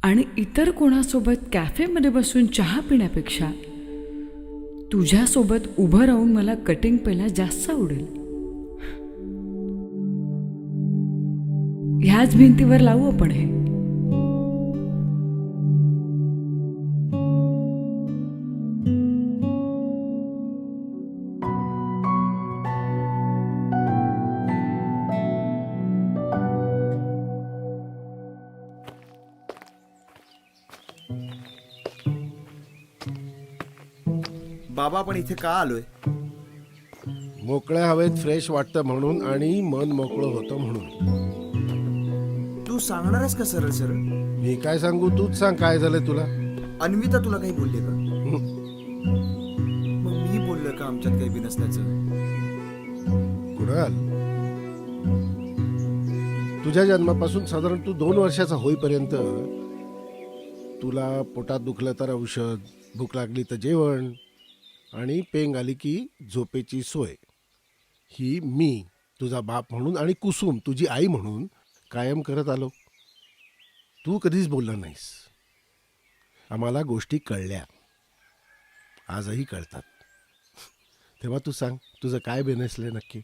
आणि इतर कोणासोबत कॅफेमध्ये बसून चहा पिण्यापेक्षा तुझ्यासोबत उभं राहून मला कटिंग प्यायला जास्त आवडेल. ह्याच भिंतीवर लावू आपण हे. बाबा आपण इथे का आलोय? मोकळ्या हवेत फ्रेश वाटतं म्हणून आणि मन मोकळं होतं म्हणून. तू सांगणारच का सरळ सरळ? मी काय सांगू, तूच सांग काय झालंय तुला. अन्विता तुला काही बोलले का? मग मी बोललो का आमच्यात काही बी नसल्याचं? कुणाल, तुझ्या जन्मापासून साधारण तू 2 वर्षाचा होईपर्यंत तुला पोटात दुखलं तर औषध, भूक लागली तर जेवण आणि पेंग आली की झोपेची सोय, ही मी तुझा बाप म्हणून आणि कुसुम तुझी आई म्हणून कायम करत आलो. तू कधीच बोलला नाहीस. आम्हाला गोष्टी कळल्या, आजही कळतात. तेव्हा तू सांग, तुझं काय बेनसले नक्की?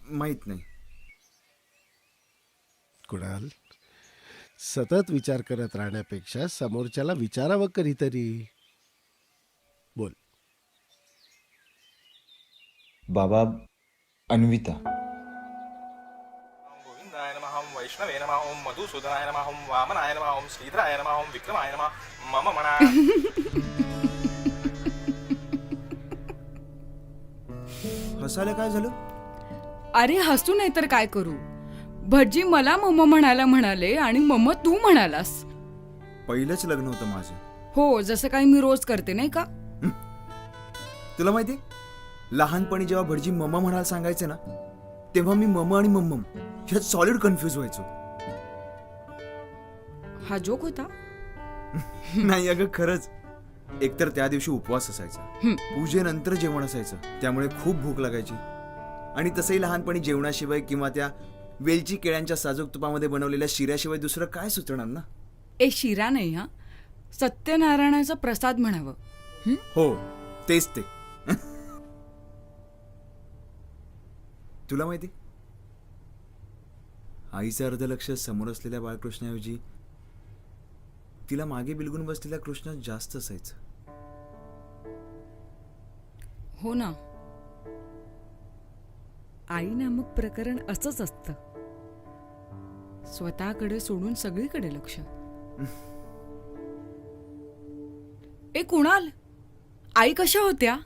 माहित नाही. कुणाल, सतत विचार करत राहण्यापेक्षा समोरच्याला विचारावं कधीतरी. बोल. बाबा, अन्विता. गोविंदाय नमः. ओम वैष्णवे नमः. ओम मधुसूदनाय नमः. ओम वामनाय नमः. ओम श्रीधराय नमः. ओम विक्रमाय नमः. मम मना. हसायला काय झालं? अरे हसू नाही तर काय करू. भटजी मला मम्मा म्हणायला म्हणाले आणि मम्मा तू म्हणालास. पहिलंच लग्न होतं माझं. हो, जसं काही मी रोज करते नाही का. तुला माहिती, लहानपणी जेव्हा भटजी मम्मा म्हणायला सांगायचे ना, तेव्हा मी मम्मा आणि मम्मम ह्यात सॉलिड कन्फ्युज व्हायचो. हा जोक होता. नाही अगं, खरंच. एकतर त्या दिवशी उपवास असायचा, पूजेनंतर जेवण असायचं, त्यामुळे खूप भूक लागायची. आणि तसंही लहानपणी जेवणाशिवाय किंवा त्या वेलची केळ्यांच्या साजूक तुपामध्ये बनवलेल्या शिऱ्याशिवाय दुसरं काय सुचणार ना. ए शिरा नाही, हा सत्यनारायणाचा प्रसाद म्हणावं. हो, तेच ते. तुला माहिती, आईचं अर्ध लक्ष समोर असलेल्या बाळकृष्णाऐवजी तिला मागे बिलगून बसलेल्या कृष्णात जास्त असायचं. हो ना, आई नामक प्रकरण असंच असतं. स्वतःकडे सोडून सगळीकडे लक्ष. ए कुणाल, आई कशा होत्या?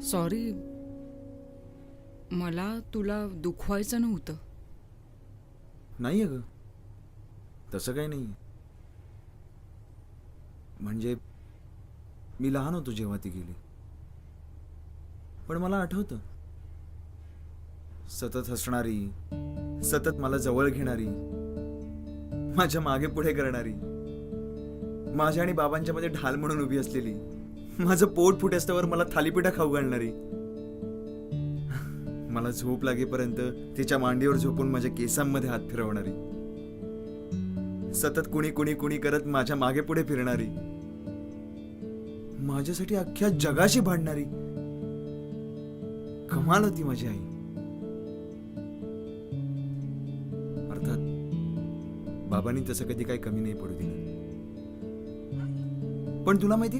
सॉरी, मला तुला दुखवायचं नव्हतं. नाही अगं, तसं काही नाही. म्हणजे मी लहान होतो जेव्हा ती गेली, पण मला आठवतं, सतत हसणारी, सतत मला जवळ घेणारी, माझ्या मागे पुढे करणारी, माझ्या आणि बाबांच्या मध्ये ढाल म्हणून उभी असलेली, माझं पोट फुटेस्तवर मला थालीपीठा खाऊ घालणारी, मला झोप लागेपर्यंत तिच्या मांडीवर झोपून माझ्या केसांमध्ये हात फिरवणारी, सतत कुणी कुणी कुणी करत माझ्या मागे पुढे फिरणारी, माझ्यासाठी अख्ख्या जगाशी भांडणारी. कमाल होती माझी आई. अर्थात बाबांनी तसं कधी काही कमी नाही पडू दिलं. पण तुला माहिती,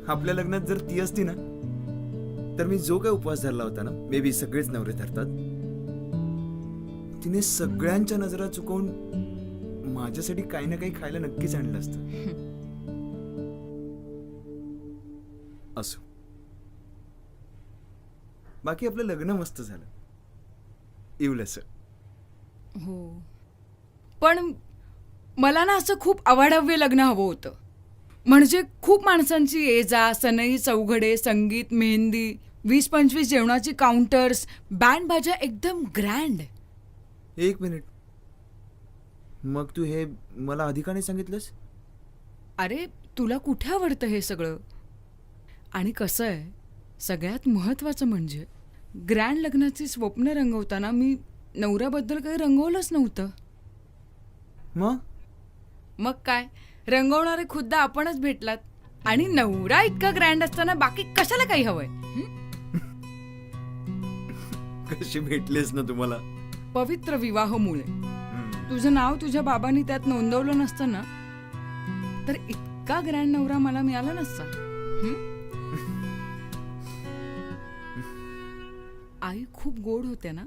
आपल्या लग्नात जर ती असती ना, तर मी जो काय उपवास धरला होता ना, मे बी सगळेच नवरे धरतात, तिने सगळ्यांच्या नजरा चुकवून माझ्यासाठी काही ना काही खायला नक्कीच आणलं असतं. असो, बाकी आपलं लग्न मस्त झालं, इवलंस. हो, पण मला ना असं खूप अवाढव्य लग्न हवं होतं. म्हणजे खूप माणसांची ये जा, सनई चौघडे, संगीत, मेहंदी, 20-25 जेवणाची काउंटर्स, बँड बाजा, एकदम ग्रँड. एक मिनिट, मग तू हे मला आधी का नाही सांगितलंस? अरे तुला कुठे आवडतं हे सगळं? आणि कसं आहे, सगळ्यात महत्वाचं म्हणजे ग्रँड लग्नाची स्वप्न रंगवताना मी नवऱ्याबद्दल काही रंगवलंच नव्हतं. मग मग काय, रंगवणारे खुद्द आपणच भेटलात. आणि नवरा इतका ग्रँड असताना बाकी कशाला काही हवंय? कशी भेटलीस ना तुम्हाला? पवित्र विवाहामुळे. तुझं नाव तुझ्या बाबांनी त्यात नोंदवलं नसतं ना, तर इतका ग्रँड नवरा मला मिळाला नसता. आई खूप गोड होत्या ना?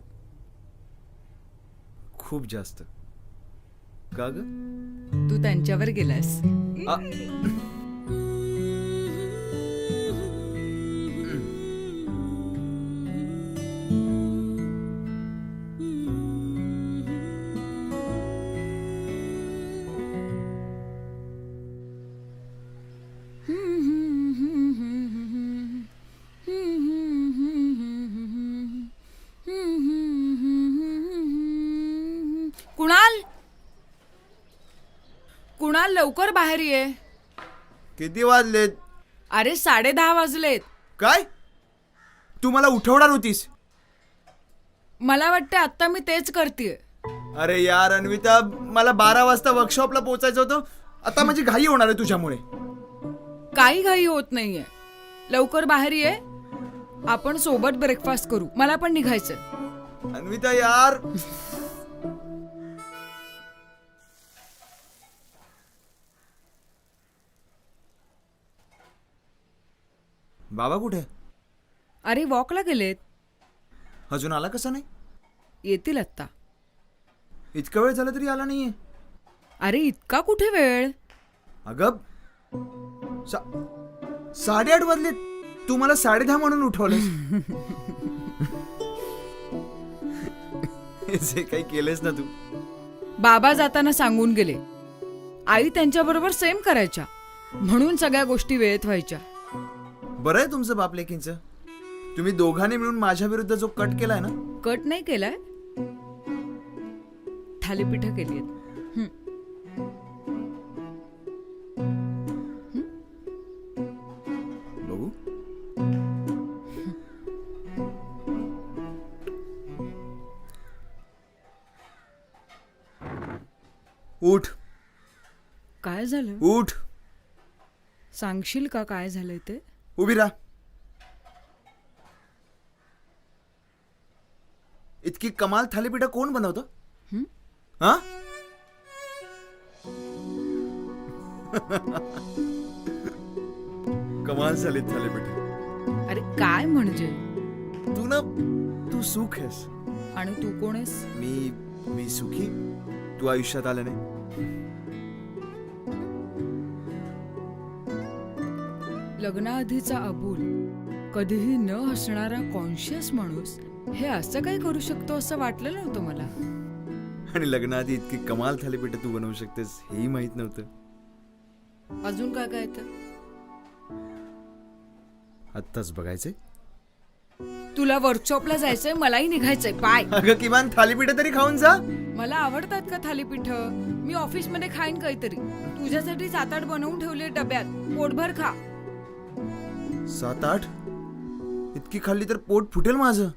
खूप जास्त. का ग? तू त्यांच्यावर गेलास. आ, कुणाल, कुणाल लवकर बाहेर ये. किती वाजलेत? अरे 10:30 वाजलेत. काय? तू मला उठवणार होतीस? मला वाटतं आता मी तेच करतेय. अरे यार अन्विता, मला 12 वाजता वर्कशॉपला पोहोचायचं होतं. आता माझी घाई होणार आहे तुझ्यामुळे. काही घाई होत नाहीये. लवकर बाहेर ये, आपण सोबत ब्रेकफास्ट करू. मला पण निघायचंय. अन्विता यार. बाबा कुठे? अरे वॉकला गेलेत. अजून आला कसा नाही? येतील आत्ता. इतका वेळ झाला तरी आला नाहीये. अरे इतका कुठे वेळ? अगं 8:30 वाजलेत. तू मला 10:30 म्हणून उठवलंस. जे काही केलंस ना तू. बाबा जाताना सांगून गेले, आई त्यांच्याबरोबर सेम करायच्या, म्हणून सगळ्या गोष्टी वेळेत व्हायच्या. बरं आहे तुमचं बापलेकींचं. तुम्ही दोघांनी मिळून माझ्या विरुद्ध जो कट केलाय ना. कट नाही केलाय, थालीपीठ केली. बघू. उठ. काय झालं? उठ. सांगशील का काय झालंय ते? उभी राहा. इतकी कमाल थालीपीठ कोण बनवतं? हा? कमाल झाली थालीपीठ. अरे काय म्हणजे? तू सुख आहेस. आणि तू कोण आहेस? मी सुखी. तू आयुष्यात आलं नाही. लग्नाआधीचा अबोल, कधीही न हसणारा कॉन्शियस माणूस हे असं काय करू शकतो असं वाटलं नव्हतं मला. आणि लग्नाआधी इतकी कमाल थालीपीठ तू बनवू शकतेस हेही माहित नव्हतं. अजून काय काय तर आत्ताच बघायचंय. तुला वर्कशॉपला जायचंय, मलाही निघायचंय. बाय. अगं किमान थालीपीठ तरी खाऊन जा. मला आवडतात का थालीपीठ? मी ऑफिस मध्ये खाईन काहीतरी. तुझ्यासाठी 7-8 बनवून ठेवले डब्यात. पोटभर खा. 7-8? इतकी खाल्ली तर पोट फुटेल माझं.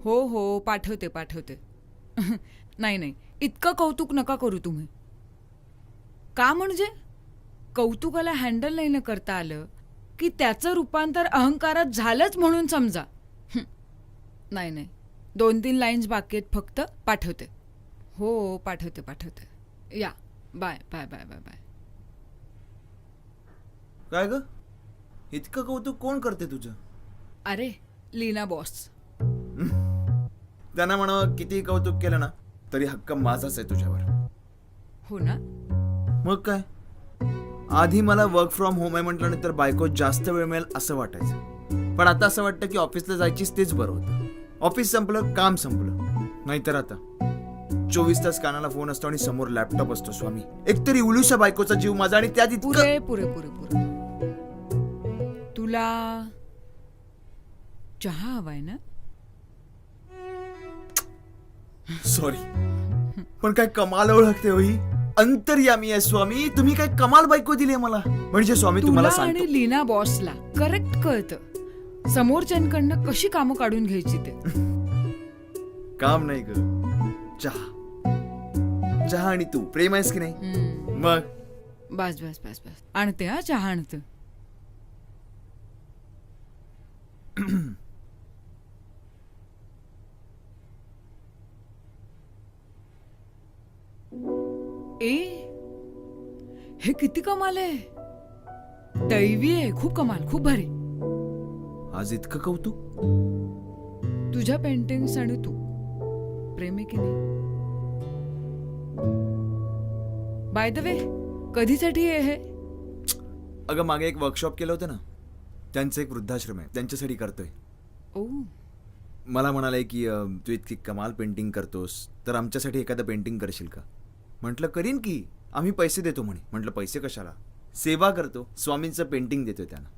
हो पाठवते. नाही इतकं कौतुक नका करू तुम्ही. का म्हणजे कौतुकाला हँडल नाही न करता आलं की त्याचं रूपांतर अहंकारात झालंच म्हणून समजा. नाही 2-3 लाईन्स बाकी आहेत फक्त. पाठवते. हो पाठवते. या. बाय. काय ग? इतकं कौतुक कोण करते तुझं? अरे लीना बॉस. त्यांना म्हणावं किती कौतुक केलं ना तरी हक्क माझाच आहे तुझ्यावर. हो ना? मग काय, आधी मला वर्क फ्रॉम होम आहे म्हटल्यानंतर बायको जास्त वेळ मिळेल असं वाटायचं. पण आता असं वाटतं की ऑफिसला जायचीच तेच बरं होतं. ऑफिस संपलं, काम संपलं. नाहीतर आता 24 तास कानाला फोन असतो आणि समोर लॅपटॉप असतो. स्वामी, एकतरी उलूशा बायकोचा जीव माझा आणि त्यात इतकं. पुरे. तुला चहा हवाय ना? सॉरी, पण काय कमाल ओळखते हो ही. अंतर्यामी आहे स्वामी. तुम्ही काय कमाल बायको दिली मला. म्हणजे स्वामी तुला तुम्हाला आणि सांगतो, लीना बॉसला करेक्ट कळतं समोरच्यांकडनं कशी कामं काढून घ्यायची ते. काम नाही ग, चहा. चहा आणि तू प्रेम आहेस की नाही? मग बस बस बस बस आणते हा चहा आणते. ए हे किती कमाल आहे. दैवी आहे. खूप कमाल. खूप भारी. आज इतकं कौतुक. तुझ्या पेंटिंग्स आणि तू प्रेम आहे की नाही. बाय द वे कधीसाठी आहे हे. अगं मागे एक वर्कशॉप केलं होतं ना, त्यांचं एक वृद्धाश्रम आहे, त्यांच्यासाठी करतोय. ओ मला म्हणाले की तू इतकी कमाल पेंटिंग करतोस तर आमच्यासाठी एखादं पेंटिंग करशील का. म्हटलं करीन की, आम्ही पैसे देतो म्हणे. म्हटलं पैसे कशाला, सेवा करतो, स्वामींचं पेंटिंग देतोय त्यांना.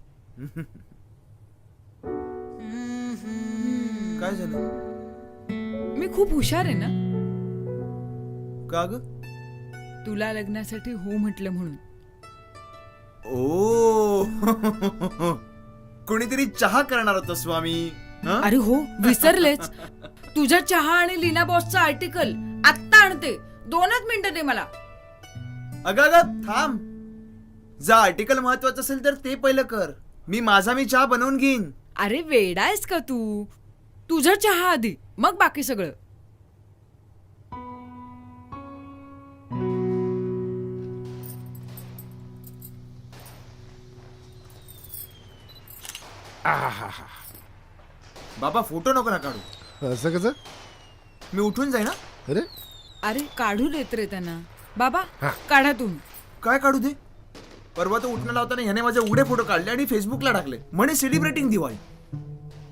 काय झालं? मी खूप हुशार आहे ना. का ग? तुला लग्नासाठी हो म्हटलं म्हणून. ओ कोणीतरी चहा करणार होतं स्वामी. हं? अरे हो विसरलेच. तुझ्या चहा आणि लीना बॉसचं आर्टिकल आत्ता आणते. 2च मिनिटं दे मला. अगं थांब. जर आर्टिकल महत्वाचं असेल तर ते पहिलं कर. मी चहा बनवून घेईन. अरे वेडायस का तू. तुझा चहा आधी मग बाकी सगळं. बाबा फोटो नको ना काढू. असं कसं? मी उठून जाईन ना. अरे अरे काढू देत रे त्यांना. बाबा काढा तुम्ही. काय काढू दे. परवा तो उठणं लावताना ह्याने माझे उघडे फोटो काढले आणि फेसबुकला टाकले म्हणे सेलिब्रेटिंग दिवाळी.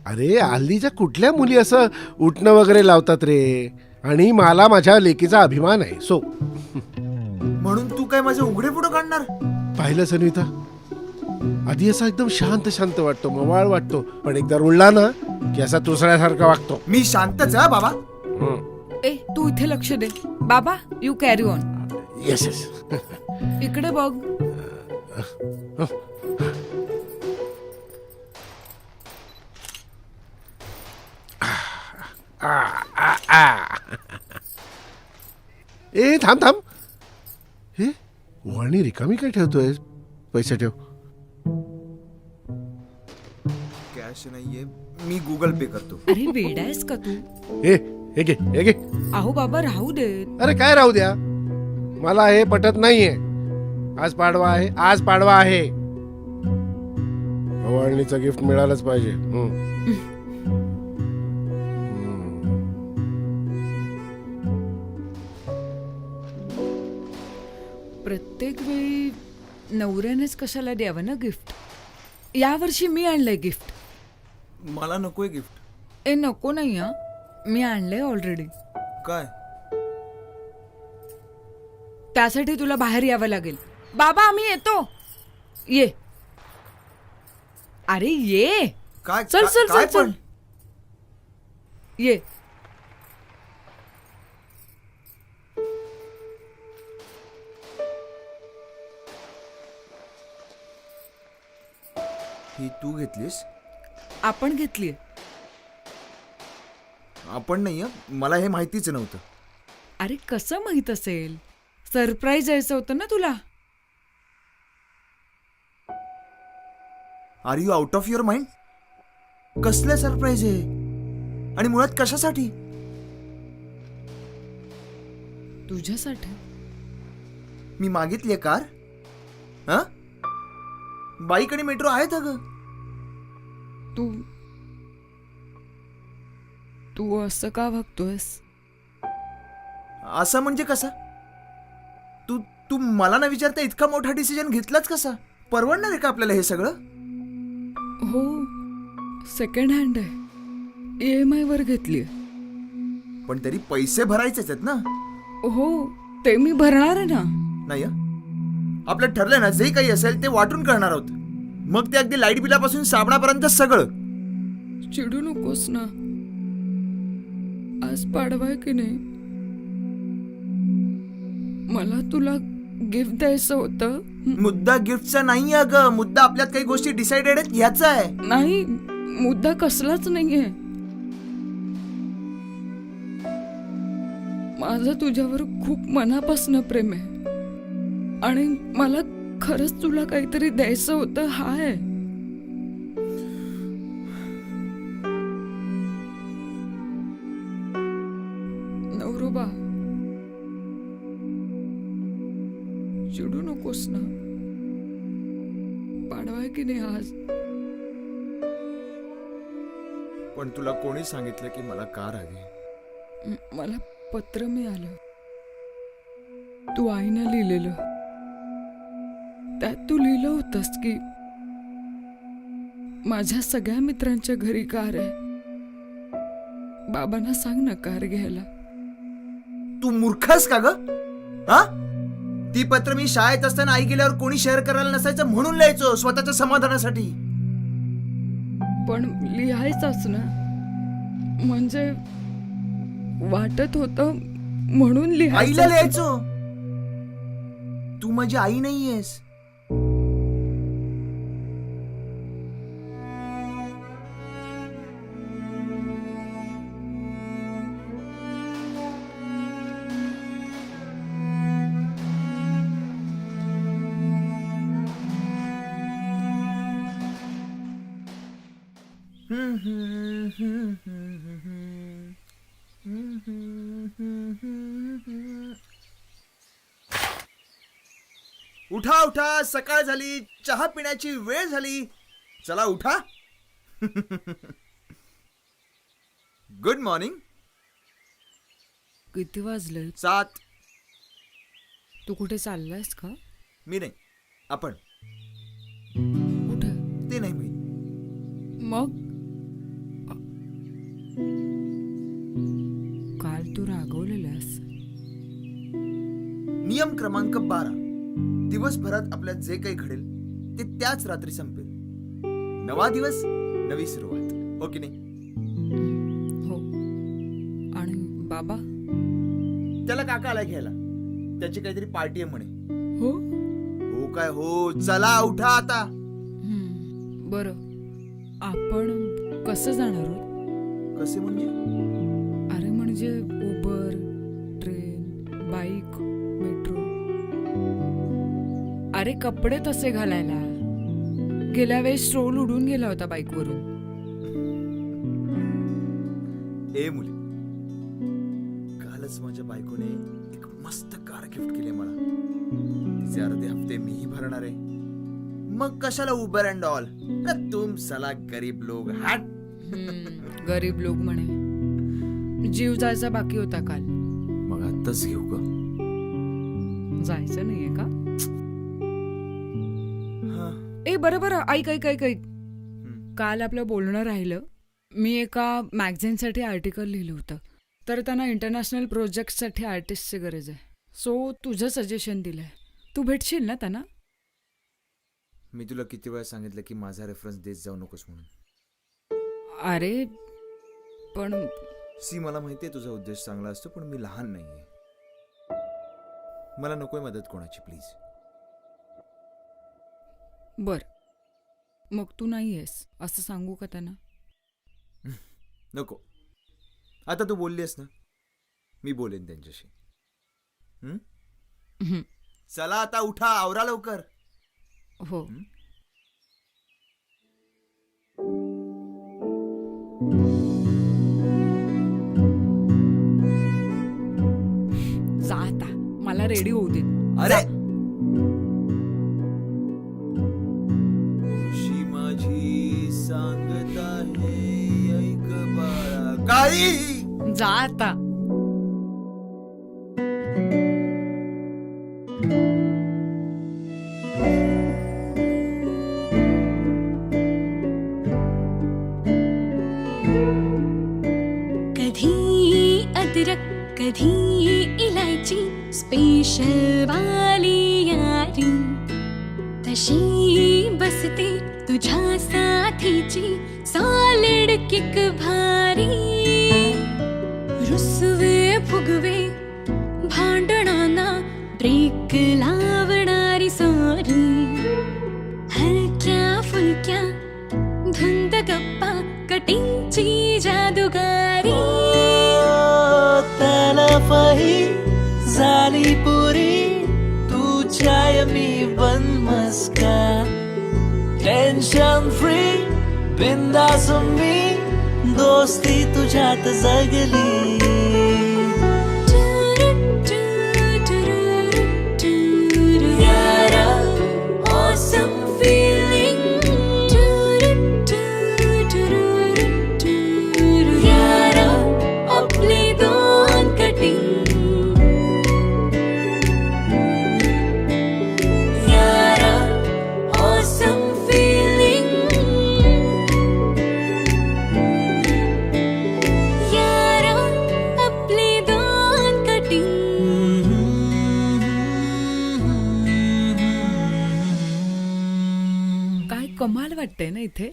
अरे हल्लीच्या कुठल्या मुली असं उठणं वगैरे लावतात रे. आणि मला माझ्या लेकीचा अभिमान आहे. सो म्हणून तू काय माझे उघडे फोटो काढणार? पाहिलं सन्विता, आधी असा एकदम शांत शांत वाटतो, मवाळ वाटतो, पण एकदा रुळला ना की असा तुसऱ्यासारखा वागतो. मी शांतच आहे बाबा. ए तू इथे लक्ष दे. बाबा you carry on. Yes yes. इकडे बघ. ए थांब थांब. हे वळणी रिकामी काय ठेवतोय? पैसे ठेव. कॅश नाहीये, मी गुगल पे करतो. अरे वेडायस का तू. हे घे हे घे. अहो बाबा राहू दे. अरे काय राहू द्या, मला हे पटत नाहीये. आज पाडवा आहे, आज पाडवा आहे. वळणीचं गिफ्ट मिळालंच पाहिजे. प्रत्येक वेळी नवऱ्यानेच कशाला द्यावं ना गिफ्ट. यावर्षी मी आणलंय गिफ्ट. मला नकोय गिफ्ट. ए नको नाही हा, मी आणलंय ऑलरेडी. काय? त्यासाठी तुला बाहेर यावं लागेल. बाबा आम्ही येतो. ये. अरे ये. काय चल चल काय चल चल. ये. ही तू घेतलीस? आपण घेतलीये. आपण नाही. मला हे माहितीच नव्हतं. अरे कसं माहित असेल. सरप्राईज यायचं होतं ना तुला. Are you out of your mind? कसलं सरप्राईज आहे आणि मुळात कशासाठी? तुझ्यासाठी. मी मागितलीये कार? हा? बाईक आणि मेट्रो आहेत अगं. तू तू असं का वागतोयस? असं म्हणजे कसा? तू तू मला न विचारता इतका मोठा डिसिजन घेतलाच कसा? परवडणार आहे का आपल्याला हे सगळं? हो सेकंड हँड आहे. EMI वर घेतलीये. पण तरी पैसे भरायचेच आहेत ना. हो ते मी भरणार आहे ना. नाही हं? आपलं ठरलं ना, जे काही असेल ते वाटून करणार आहोत. मग ते अगदी लाईट बिलापासून साबणापर्यंत सगळं. चिडू नकोस ना. आज पाडवाय की नाही. मला तुला गिफ्ट द्यायचं होतं. मुद्दा गिफ्टचा नाही अगं, मुद्दा आपल्यात काही गोष्टी डिसाइडेड आहेत ह्याचा आहे. नाही, मुद्दा कसलाच नाहीये. माझं तुझ्यावर खूप मनापासून प्रेम आहे आणि मला खरंच तुला काहीतरी द्यायचं होतं. हा आहे. नवरोबा, चिडू नकोस ना. पाडवाय की नाही आज? पण तुला कोणी सांगितलं की मला कार हवी? मला पत्र मिळालं, तू आईनं लिहिलेलं. त्यात तू लिहिलं होतंस की माझ्या सगळ्या मित्रांच्या घरी कार आहे. बाबांना सांग ना कार घ्यायला. तू मूर्खस का ग? हा, ती पत्र मी शाळेत असताना आई गेल्यावर कोणी शेअर करायला नसायचं म्हणून लिहायचो, स्वतःच्या समाधानासाठी. पण लिहायचंच ना, म्हणजे वाटत होतं म्हणून आईला लिहायचं. लिहायचो. तू माझी आई नाहीयेस. उठा उठा, सकाळ झाली, चहा पिण्याची वेळ झाली. चला उठा. Good morning. किती वाजले? 7. तू कुठे चाललायस का? मी नाही, आपण. कुठे? ते नाही मी. मग काल तू रागवलेलास. नियम क्रमांक 12. दिवसभरात आपल्यात जे काही घडेल ते त्याच रात्री संपेल. नवा दिवस, नवी सुरुवात. हो की नाही? हो. आणि बाबा? त्याला काका आला घ्यायला. त्याची काहीतरी पार्टी आहे म्हणे. हो. हो काय हो. चला उठा आता. बरं, आपण कसं जाणार आहोत? कसे म्हणजे? अरे म्हणजे उबर, ट्रेन, बाईक, मेट्रो. अरे कपडे तसे घालायला. गेल्या वेळेस स्ट्रोल उडून गेला होता बाईकवरून. ए मुली, कालच माझ्या बायकोने एक मस्त कार गिफ्ट केली मला. तिचे अर्धे हफ्ते मीही भरणार आहे. मग कशाला उबर अँड ऑल? तुम साला गरीब लोग. हट. गरीब लोक म्हणे. जीव जायचा बाकी होता काल. मग आत्ताच घेऊ का? जायचं नाहीये का? ए बरं, ऐक ऐक ऐक ऐक. काल आपलं बोलणं राहिलं. मी एका मॅगझिनसाठी आर्टिकल लिहिलं होतं. तर त्यांना इंटरनॅशनल प्रोजेक्टसाठी आर्टिस्टची गरज आहे. सो तुझं सजेशन दिलंय. तू भेटशील ना त्यांना? मी तुला किती वेळा सांगितलं की माझा रेफरन्स देत जाऊ नकोस म्हणून. अरे पण मला माहितीये तुझा उद्देश चांगला असतो, पण मी लहान नाहीये. मला नकोय मदत कोणाची, प्लीज. बर, मग तू नाही आहेस असं सांगू का त्यांना? नको. आता तू बोललीस ना, मी बोलेन त्यांच्याशी. चला आता उठा, आवरा लवकर. हो. जा आता, मला रेडी होऊ दे. अरे शी माझी सांगत आहे, ऐक बाळा. काळी जा आता. कधी अदरक कधी इलायची, स्पेशल वाली यारी तशी बसते तुझ्या साथीची, सॉलिड किक भारी. रुसवे फुगवे भांडणाना क्या धुंद गप्पा कटिंगची जादूगारी तलफही झाली पुरी तू चाय मी बन मस्का टेन्शन फ्री बिंदास मी दोस्ती तुझ्यात जगली यारा awesome feeling यारा आपली दोन कटिंग यारा awesome feeling यारा आपली दोन कटिंग काय कमाल वाटतंय ना इथे.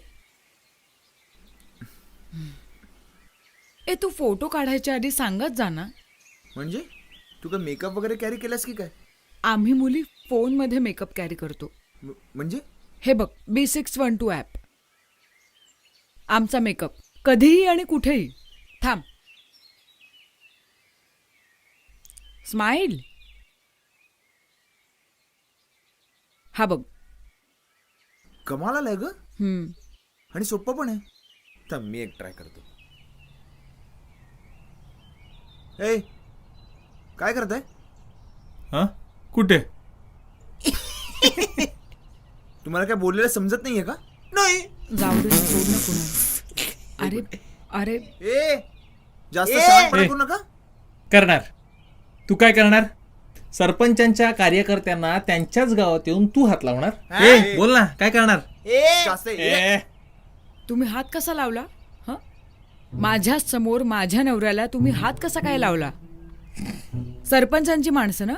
ए तू फोटो काढायच्या आधी सांगत जा ना. म्हणजे तू काय मेकअप वगैरे कॅरी केलास की काय? आम्ही मुली फोनमध्ये मेकअप कॅरी करतो. म्हणजे हे बघ B612 ॲप. आमचा मेकअप कधीही आणि कुठेही. थांब. स्माइल. हा बघ. कमाल आलाय ग हम्म. आणि सोपं पण आहे. तर मी एक ट्राय करतो. ए काय करताय? हा कुठे? तुम्हाला काय बोललेलं समजत नाहीये का? नाही. जाऊ दे सोड ना पुन्हा. अरे अरे ए जास्त शहाणपणा करू नका. करणार. तू काय करणार? सरपंचांच्या कार्यकर्त्यांना त्यांच्याच गावात येऊन तू हात लावणार? ए बोल ना, काय करणार? जास्त ए तुम्ही हात कसा लावला? हं? माझ्या समोर माझ्या नवऱ्याला तुम्ही हात कसा काय लावला? सरपंचांची माणसं ना?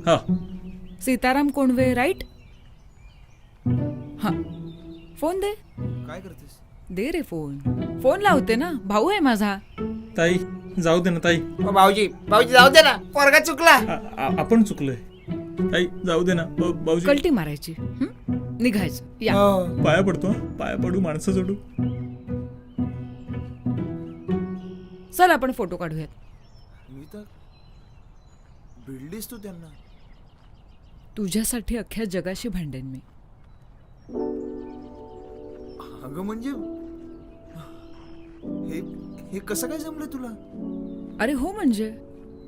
हो. सीताराम कोंडवे राईट? हा फोन दे. काय करतेस? दे रे फोन. फोन लावते ना, भाऊ आहे माझा. ताई जाऊ दे ना ताई. भाऊजी जाऊ दे ना पोरगा चुकला आपण चुकलोय. ताई जाऊ दे ना. भाऊजी कल्टी मारायची. हं? निघायचं. या पाया पडतो हं. पाया पडू, माणसं जोडू. चल आपण फोटो काढूयात. मी तर भिडलीस तू त्यांना. तुझ्यासाठी अख्ख्या जगाशी भांडेन मी. अगं म्हणजे हे हे कसं काय जमलं तुला? अरे हो म्हणजे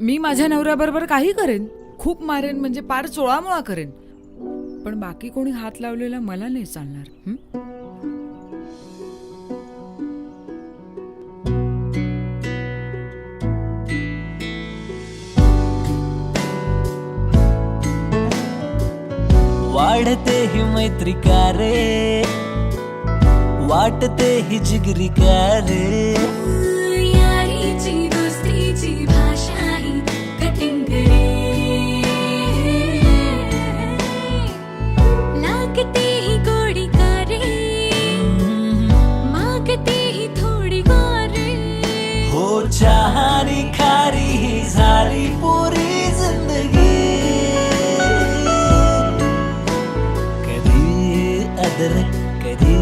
मी माझ्या नवऱ्याबरोबर काही करेन. खूप मारेन म्हणजे पार चोळामोळा करेन. पण बाकी कोणी हात लावलेला मला नाही चालणार. हं? वाढते ही मैत्री का रे वाटते ही जिगरी का रे यारीची दोस्तीची भाषा ही कटिंग रे लागते ही गोडी का रे मागते ही थोडी गोरे हो चहानी खारी ही झाली पुरी जिंदगी कधी अदरक कधी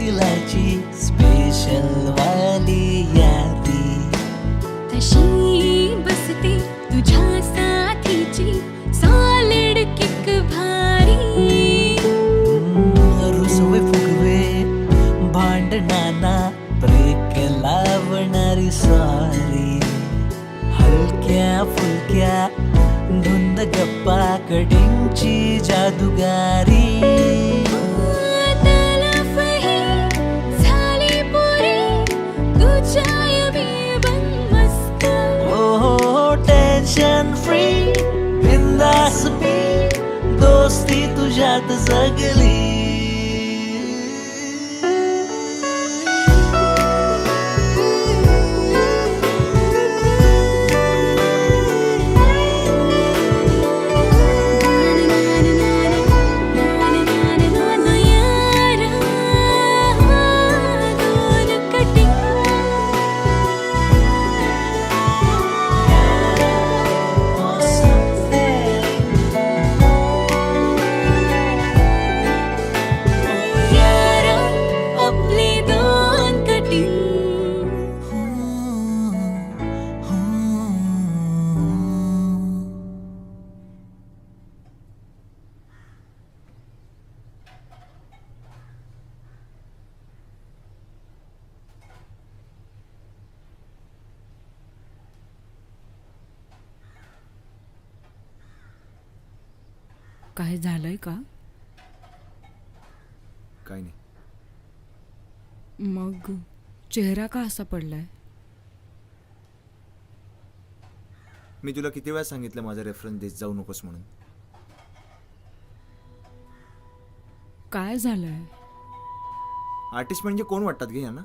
इलायची स्पेशल वाली यादी तशी बसते तुझ्या साथीची सॉलिड किक भारी रुसवे फुगवे भांडणाना ब्रेक लावणारी सॉरी हलक्या फुलक्या धुंद गप्पा कडिंगची जादूगारी टेन्शन फ्री बिंदास मी दोस्ती तुझ्यात जगली काय झालंय का? काय नाही. मग चेहरा का असा पडलाय? मी तुला किती वेळा सांगितलं माझा रेफरन्स देत जाऊ नकोस म्हणून. काय झालंय? आर्टिस्ट म्हणजे कोण वाटतात घे यांना?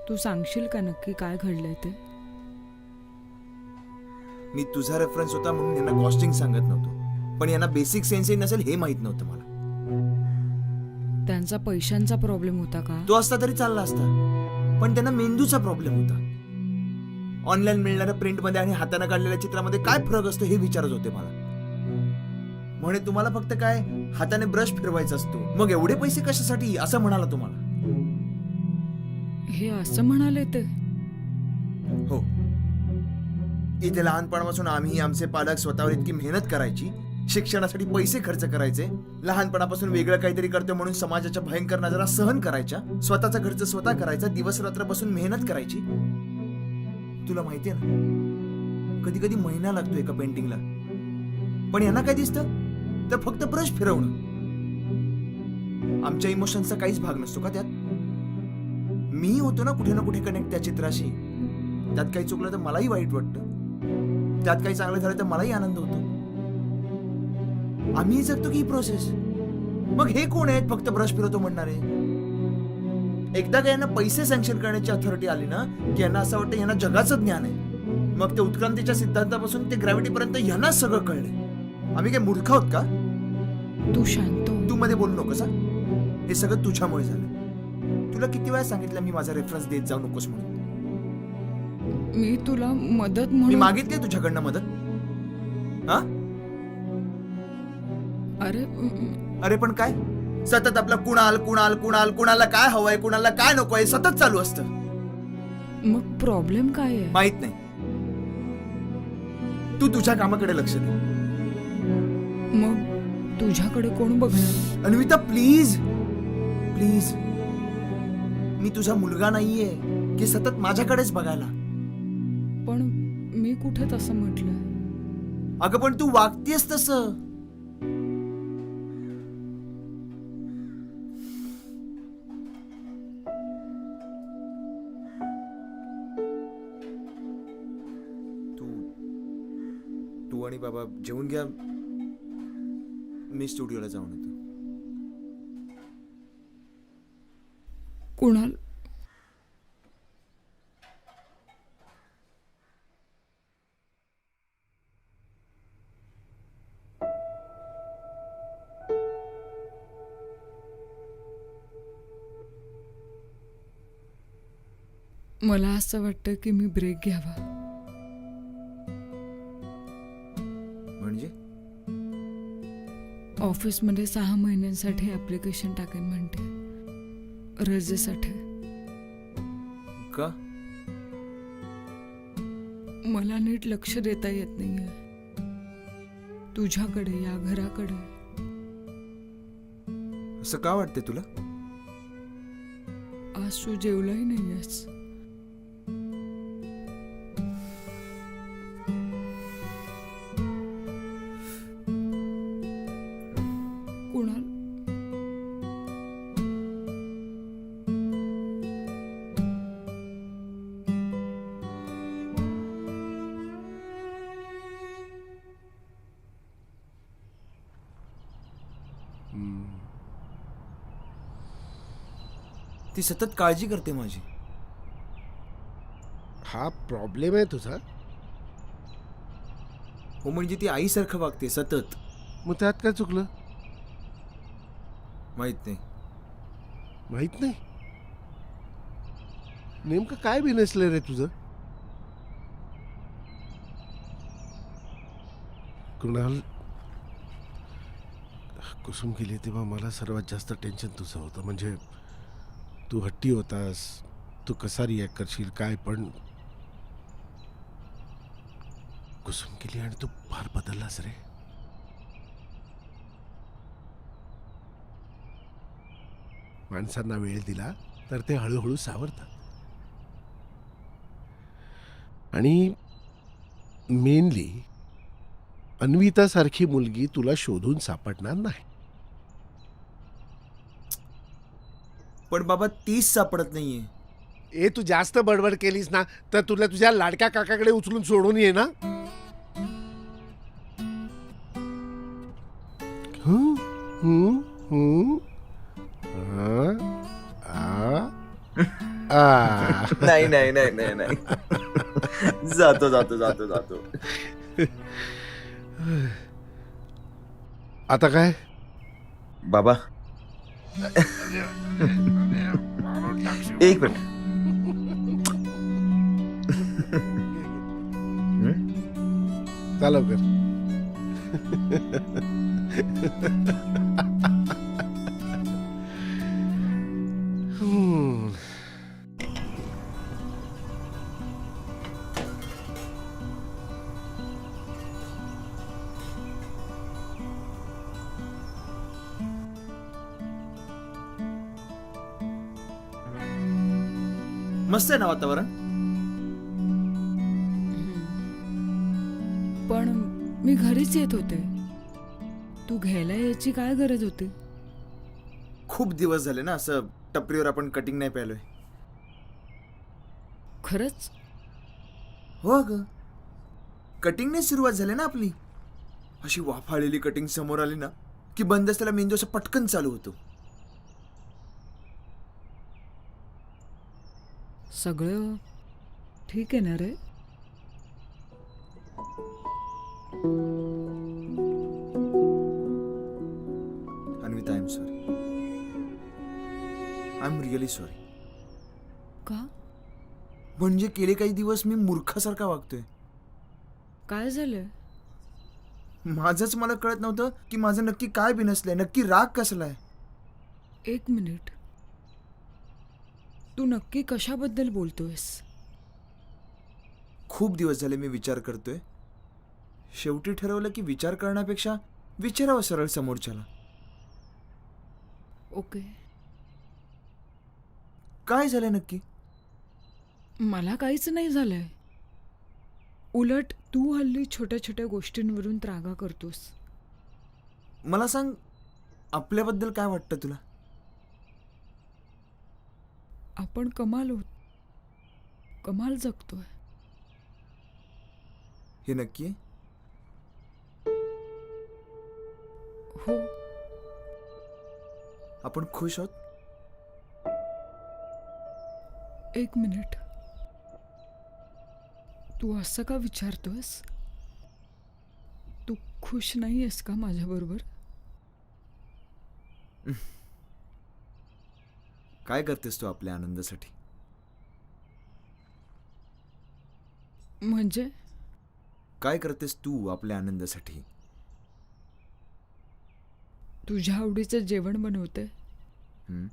तू सांगशील का नक्की काय घडलंय ते? मी तुझा रेफरन्स होता म्हणून यांना कॉस्टिंग सांगत नव्हतो, पण यांना बेसिक सेन्सही नसेल हे माहित नव्हतं मला. त्यांचा पैशांचा प्रॉब्लेम होता का? तो असता तरी चालला असता, पण त्यांना मेंदूचा प्रॉब्लेम होता. ऑनलाईन मिळणाऱ्या प्रिंटमध्ये आणि हाताने काढलेल्या चित्रामध्ये काय फरक असतो हे विचारत होते मला. म्हणे तुम्हाला फक्त काय हाताने ब्रश फिरवायचा असतो, मग एवढे पैसे कशासाठी असं म्हणाला तुम्हाला. हे असं म्हणाले ते? हो. इथे लहानपणापासून आम्ही आमचे पालक स्वतःवर इतकी मेहनत करायची, शिक्षणासाठी पैसे खर्च करायचे, लहानपणापासून वेगळं काहीतरी करतो म्हणून समाजाच्या भयंकर नजरा सहन करायच्या, स्वतःचा खर्च स्वतः करायचा, दिवस रात्र बसून मेहनत करायची. तुला माहितीये ना, कधी कधी महिना लागतो एका पेंटिंगला, पण यांना काय दिसतं तर फक्त ब्रश फिरवणं. आमच्या इमोशन्सचा काहीच भाग नसतो का त्यात? मी होतो ना कुठे ना कुठे कनेक्ट त्या चित्राशी. त्यात काही चुकलं तर मलाही वाईट वाटतं, त्यात काही चांगलं झालं तर मलाही आनंद होतो. आम्ही जगतो की ही प्रोसेस. मग हे कोण आहेत फक्त ब्रश फिरवतो म्हणणारे? एकदा का यांना पैसे सँक्शन करण्याची अथॉरिटी आली ना की यांना असं वाटतं यांना जगाचं ज्ञान आहे. मग ते उत्क्रांतीच्या सिद्धांतापासून ते ग्रॅव्हिटीपर्यंत यांना सगळं कळलंय. आम्ही काय मूर्ख आहोत का? तू शांत हो. तू मध्ये बोलू नकोस. हे सगळं तुझ्यामुळे झालं. तुला किती वेळा सांगितलं मी माझा रेफरन्स देत जाऊ नकोस म्हणून. मी तुला मदत मी म्हणून मागितली तुझ्याकडनं मदत? हा? अरे अरे पण काय सतत आपलं कुणाल कुणाल कुणाल, कुणाला काय हवंय, कुणाला काय नकोय सतत चालू असतं. मग प्रॉब्लेम काय आहे? माहित नाही. तू तुझ्या कामाकडे लक्ष दे. मग तुझ्याकडे कोण बघणार? अन्विता प्लीज प्लीज, मी तुझा मुलगा नाहीये की सतत माझ्याकडेच बघायला. पण मी कुठे तसं म्हटलं? अगं पण तू वागतेस तसं. तू आणि बाबा जेवून घ्या, मी स्टुडिओला जाऊन येतो. कुणाल, मला असं वाटतं की मी ब्रेक घ्यावा. म्हणजे ऑफिसमध्ये 6 महिन्यांसाठी ऍप्लिकेशन टाकेन म्हणते, रजेसाठी. का? मला नीट लक्ष देता येत नाहीये तुझ्याकडे, या घराकडे. असं का वाटतंय तुला? आज तू जेवलाही नाहीयेस. कुणाल, ती सतत काळजी करते माझी. हा प्रॉब्लेम आहे तुझा? हो म्हणजे ती आईसारखं वागते सतत. मग त्यात काय चुकलं? माहित नाही. माहित नाही? नेमकं काय बिनसलं रे तुझं? कुणाल, कुसुम गेली तेव्हा मला सर्वात जास्त टेन्शन तुझं होतं. म्हणजे तू हट्टी होतास, तू कसा रिॲक्ट करशील काय. पण कुसुम गेली आणि तू फार बदललास रे. माणसांना वेळ दिला तर ते हळूहळू सावरतात. आणि मेनली अन्विता सारखी मुलगी तुला शोधून सापडणार नाही. पण बाबा तीच सापडत नाहीये. ए तू जास्त बडबड केलीस ना तर तुला तुझ्या लाडक्या काकाकडे उचलून सोडून ये ना. हं? हं? हं? आ? आ? आ. नाही नाही नाही नाही नाही. जातो जातो जातो जातो. आता काय बाबा एक मिनिट. जा लवकर. मस्त आहे ना वातावरण. पण मी घरीच येत होते. तू घ्यायला यायची काय गरज होती? खूप दिवस झाले ना असं टपरीवर आपण कटिंग नाही प्यालोय. खरंच? हो ग, कटिंगने सुरुवात झाली ना आपली. अशी वाफाळलेली कटिंग समोर आली ना की बंदस्ताला मेंदू असं पटकन चालू होतो. सगळं ठीक आहे ना रे? Anvita, I am sorry. I am really sorry. का? म्हणजे गेले काही दिवस मी मूर्खासारखा वागतोय. काय झालं? माझंच मला कळत नव्हतं की माझं नक्की काय बिनसलंय, नक्की राग कसलाय. एक मिनिट. तू नक्की कशाबद्दल बोलतोयस? खूप दिवस झाले मी विचार करतोय. शेवटी ठरवलं की विचार करण्यापेक्षा विचारावं सरळ समोरच्याला. ओके. काय झालंय नक्की? मला काहीच नाही झालंय. उलट तू हल्ली छोट्या छोट्या गोष्टींवरून त्रागा करतोस. मला सांग, आपल्याबद्दल काय वाटतं तुला? आपण कमाल जगतोय. हे नक्की आहे? हो. आपण खुश आहोत? एक मिनिट. तू असं का विचारतोयस? तू खुश नाही आहेस का माझ्याबरोबर? काय करतेस तू आपल्या आनंदासाठी? म्हणजे काय करतेस तू आपल्या आनंदासाठी? तुझ्या आवडीचं जेवण बनवते. हं?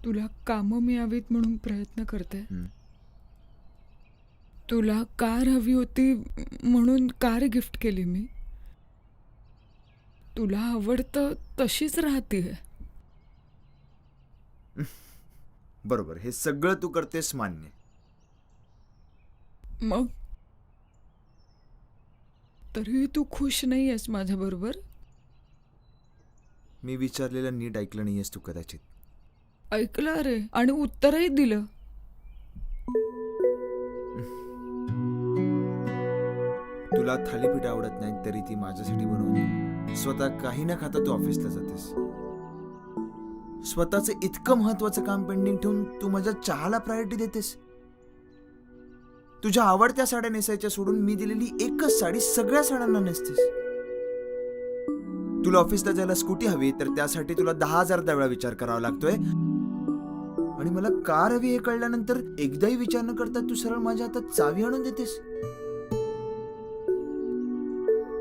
तुला कामं मिळावीत म्हणून प्रयत्न करते. हं. तुला कार हवी होती म्हणून कार गिफ्ट केली मी. तुला आवडतं तशीच राहतीये. बरोबर, हे सगळं तू करतेस मान्य. मग तरीही तू खुश नाही आहेस माझ्याबरोबर? मी विचारलेलं नीट ऐकलं नाहीयेस तू कदाचित. ऐकलं रे, आणि उत्तरही दिलं. तुला थालीपीठ आवडत नाही तरी ती माझ्यासाठी बनवून स्वतः काही न खाता तू ऑफिसला जातेस. स्वतःचं इतकं महत्वाचं काम पेंडिंग ठेवून तू माझ्या चहाला प्रायोरिटी देतेस. तुझ्या आवडत्या साड्या नेसायच्या सोडून मी दिलेली एकच साडी सगळ्या साड्यांना नेसतेस. तुला ऑफिसला जायला स्कूटी हवी तर त्यासाठी तुला 10,000 वेळा विचार करावा लागतोय. आणि मला कार हवी हे कळल्यानंतर एकदाही विचार न करता तू सरळ माझ्या हातात चावी आणून देतेस.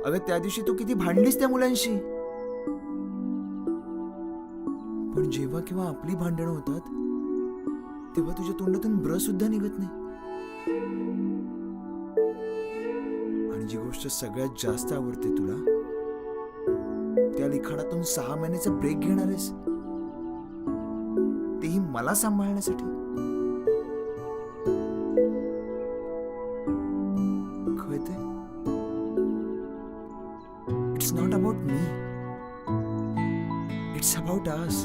अगं, त्या दिवशी तू किती भांडलीस त्या मुलांशी. पण जेव्हा केव्हा आपली भांडणं होतात तेव्हा तुझ्या तोंडातून ब्र सुद्धा निघत नाही. आणि जी गोष्ट सगळ्यात जास्त आवडते तुला त्या लिखाणातून 6 महिन्याचा ब्रेक घेणार आहेस, तेही मला सांभाळण्यासाठी. कळतंय? It's about us.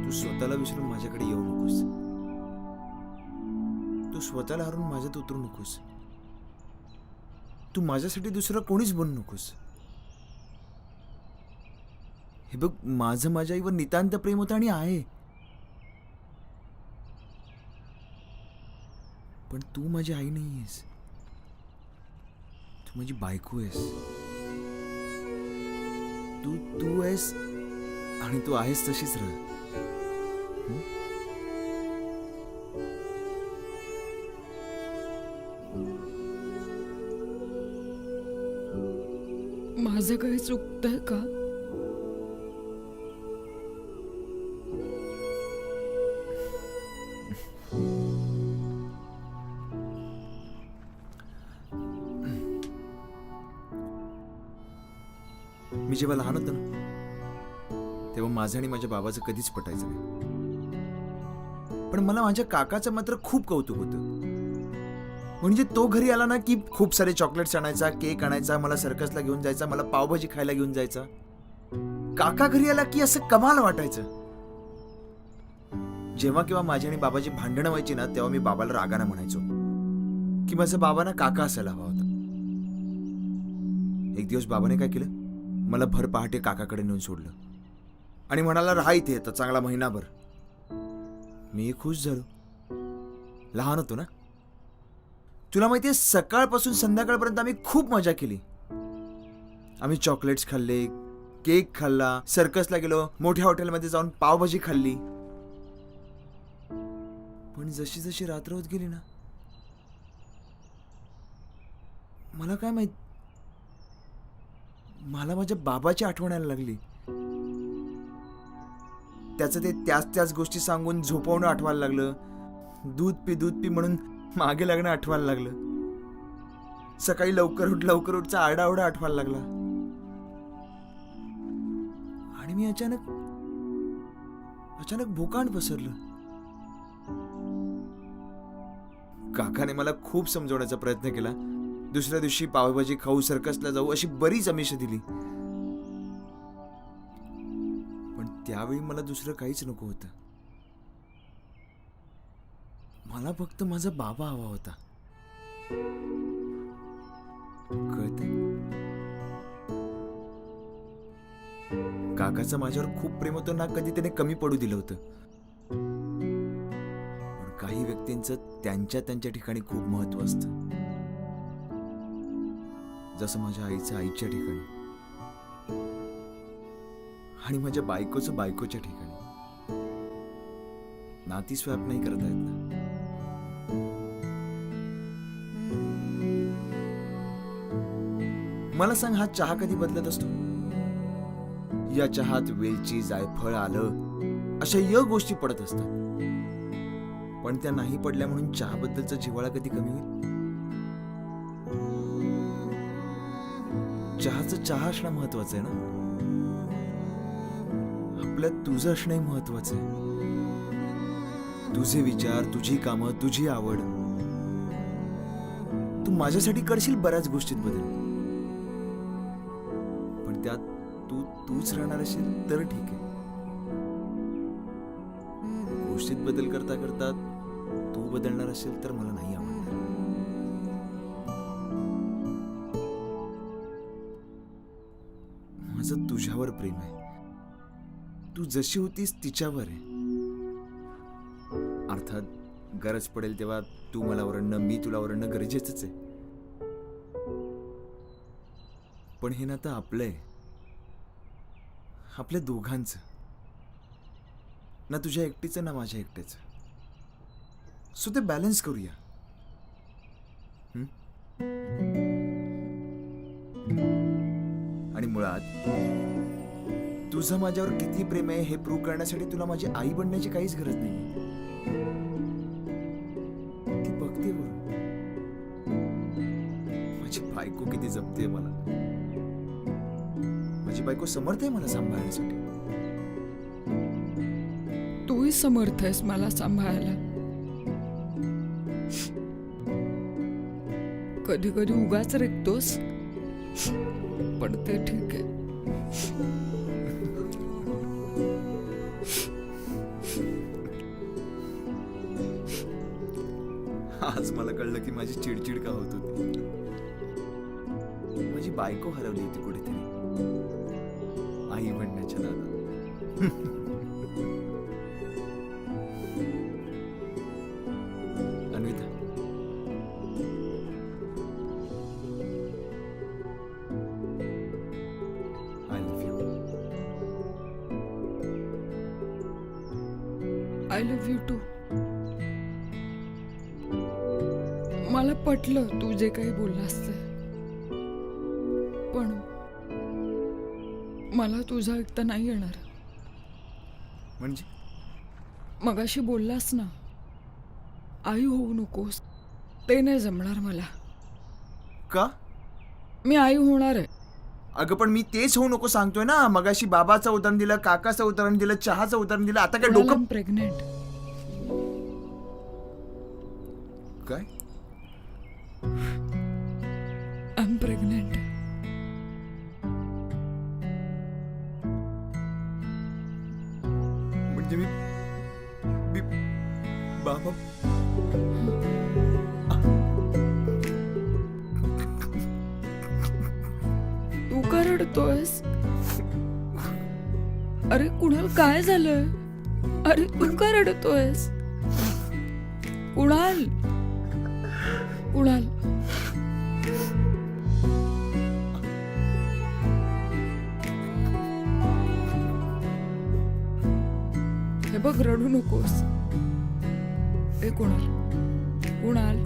तू स्वतःला विसरून माझ्याकडे येऊ नकोस. तू स्वतःला हरून माझ्यात उतरू नकोस. तू माझ्यासाठी दुसरं कोणीच बनू नकोस. हे बघ, माझं माझ्या आईवर नितांत प्रेम होतं आणि आहे, पण तू माझी आई नाही आहेस. तू माझी बायको आहेस. तू तू आहेस आणि तू आहेस तशीच राह. माझं काही चुकतंय का? मी जेव्हा लहान होतो ना, तेव्हा माझं आणि माझ्या बाबाचं कधीच पटायचं नाही. पण मला माझ्या काकाचं मात्र खूप कौतुक होतं. म्हणजे तो घरी आला ना की खूप सारे चॉकलेट्स आणायचा, केक आणायचा, मला सर्कसला घेऊन जायचा, मला पावभाजी खायला घेऊन जायचा. काका घरी आला की असं कमाल वाटायचं. जेव्हा केव्हा माझी आणि बाबाची भांडणं व्हायची ना, तेव्हा मी बाबाला रागानं म्हणायचो की माझा बाबा ना काका असायला हवा होता. एक दिवस बाबाने काय केलं, मला भर पहाटे काकाकडे नेऊन सोडलं आणि म्हणाला, राहा इथे आता चांगला महिनाभर. मी खुश झालो. लहान होतो ना. तुला माहितीये, सकाळपासून संध्याकाळपर्यंत आम्ही खूप मजा केली. आम्ही चॉकलेट्स खाल्ले, केक खाल्ला, सर्कसला गेलो, मोठ्या हॉटेलमध्ये जाऊन पावभाजी खाल्ली. पण जशी जशी रात्र होत गेली ना, मला काय माहित, मला माझ्या बाबाची आठवण यायला लागली. त्याचं ते त्याच गोष्टी सांगून झोपवणं आठवायला लागलं. दूध पी म्हणून मागे लागणं आठवायला लागलं. सकाळी लवकर उठचा आरडाओरडा आठवायला लागला. आणि मी अचानक भोकांड पसरलं. काकाने मला खूप समजवण्याचा प्रयत्न केला. दुसऱ्या दिवशी पावभाजी खाऊ, सर्कसला जाऊ अशी बरीच आमिष दिली. पण त्यावेळी मला दुसरं काहीच नको होतं. मला फक्त माझा बाबा हवा होता. कळतंय? काकाचं माझ्यावर खूप प्रेम होतं ना, कधी त्याने कमी पडू दिलं होतं. पण काही व्यक्तींचं त्यांच्या ठिकाणी खूप महत्व असतं. जसं माझ्या आईचं आईच्या ठिकाणी आणि माझ्या बायकोचं बायकोच्या ठिकाणी. नाती स्वॅप नाही करता येत ना. मला सांग, हा चहा कधी बदलत असतो? या चहात वेलची, जायफळ, आलं अशा गोष्टी पडत असतात. पण त्या नाही पडल्या म्हणून चहाबद्दलचा जिव्हाळा कधी कमी होईल? चहाचं चहा असणं महत्वाचं आहे ना. आपल्यात तुझं असणंही महत्वाचं आहे. तुझे विचार, तुझी कामं, तुझी आवड. तू माझ्यासाठी करशील बऱ्याच गोष्टीत बदल, पण त्यात तूच राहणार असेल तर ठीक आहे. गोष्टीत बदल करता करता तू बदलणार असेल तर मला नाही आवडणार. माझं तुझ्यावर प्रेम आहे. तू जशी होतीस तिच्यावर आहे. अर्थात गरज पडेल तेव्हा तू मला ओरडणं, मी तुला ओरडणं गरजेचंच आहे. पण हे नातं आपलं आहे, आपल्या दोघांचं, ना तुझ्या एकटीचं ना माझ्या एकट्याचं. सो ते बॅलन्स करूया. आणि मुळात तुझं माझ्यावर किती प्रेम आहे हे प्रूव्ह करण्यासाठी तुला माझी आई बनण्याची काहीच गरज नाही. ती बघते बरं, माझी बायको किती जपते मला. माझी बायको समर्थ आहे मला सांभाळण्यासाठी. तूही समर्थ आहेस मला सांभाळायला. कधी कधी उगाच रेकतोस, पण ते ठीक आहे. आज मला कळलं की माझी चिडचिड का होत होती. माझी बायको हरवली होती कुठेतरी आई बनण्याच्या नादात. Anvita, I love you. I love you too. मला पटलं तू जे काही बोललास ते, पण मला तुझं ऐकता नाही येणार. म्हणजे मगाशी बोललास ना, आई होऊ नकोस, ते नाही जमणार मला. का? मी आई होणार आहे. अगं पण मी तेच होऊ नको सांगतोय ना. मगाशी बाबाचं उदाहरण दिलं, काकाचं उदाहरण दिलं, चहाचं उदाहरण दिलं, आता काय डोकं. प्रेग्नेंट. काय? I am pregnant. म्हणजे मी बाबा तू का रडतोयस? अरे कुणाल, काय झालं? अरे तू का रडतोयस? कुणाल, कुणाल. हे बघ, रडू नकोस. ए कुणाल, कुणाल.